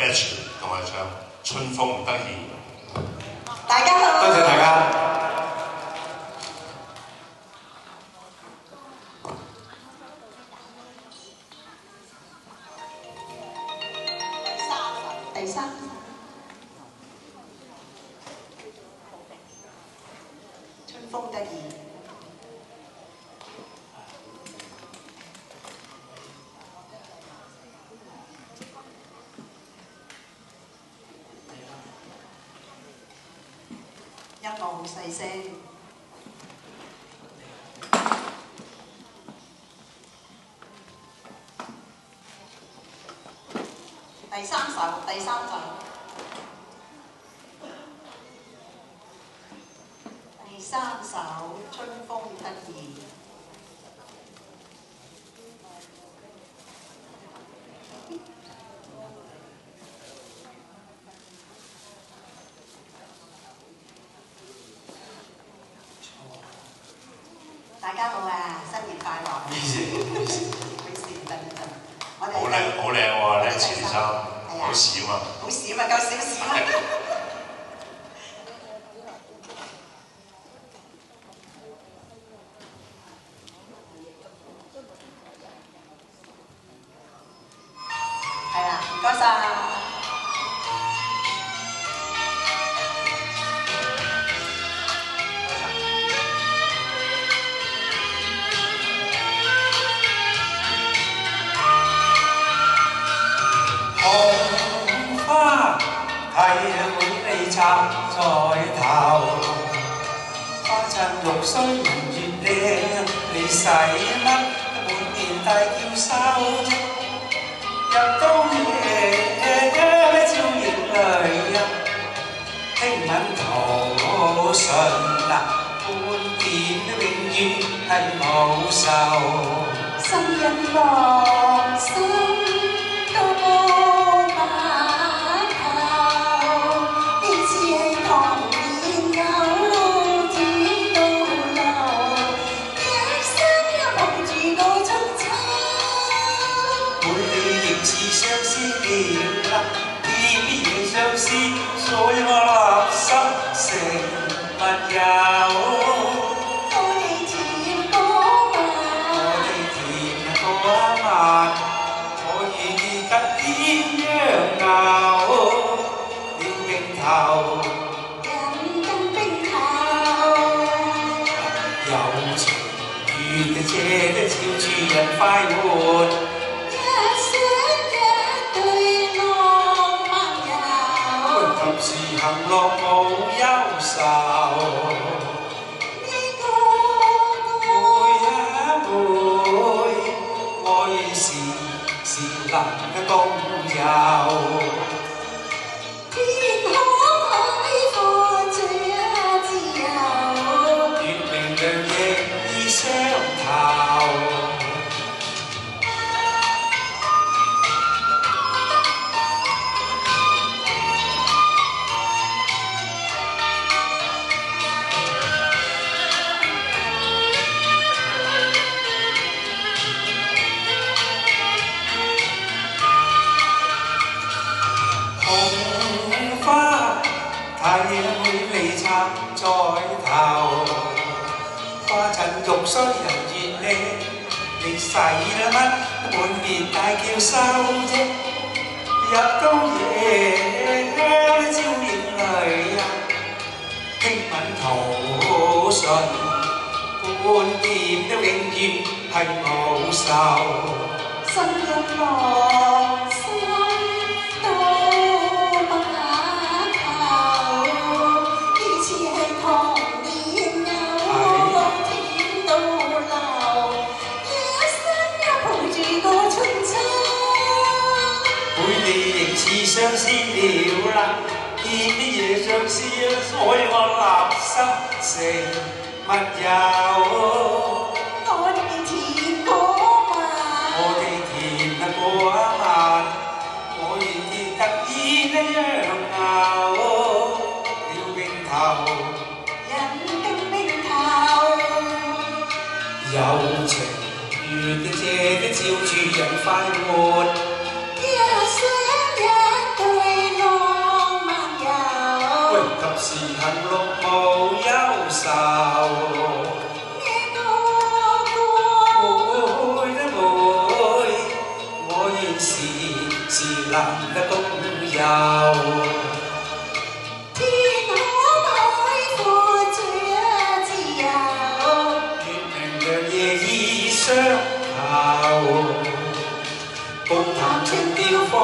H 同埋唱《春風得意》。大家好，多謝大家。第三首。春風得意。音樂好細聲。第三首，春風得意。大家好啊，新年快樂！唔好意思，我哋好靚喎，呢前衫，好閃啊！好閃啊，夠少閃啊！係啦，唔該晒。係滿地插在頭，花襯玉須人越靚，你使乜滿面大叫收啫？入到夜照影淚啊，輕吻桃唇啊，半點永遠係冇愁。心因浪心多把頭，呢次係童年偶天到老，一生一抱住個春秋。每你亦似相思了啦，偏偏相思，所以我立心成密友。這照住人快活，一生一對浪漫友，及時行樂無憂愁。呢個每愛是能嘅共有。天空海闊這自由，月明亮亦已相投。紅花睇滿你插在頭，花襯玉須人越靚，你使乜滿面大叫收啫？入到夜照影淚啊，輕吻桃唇，半點都永遠係無愁。心因浪心多把頭，呢次係童年偶天到老，一生一抱住個春秋。每你亦似相思了啦，見啲嘢相思，所以我立心成密友。我哋甜過我哋甜過一晚，我願意特意一樣熬了冰頭，人的冰頭，有情願嘅借的照住人快活。一生一對能的共有。天空海闊這自由，月明亮夜已相投，共談情調放。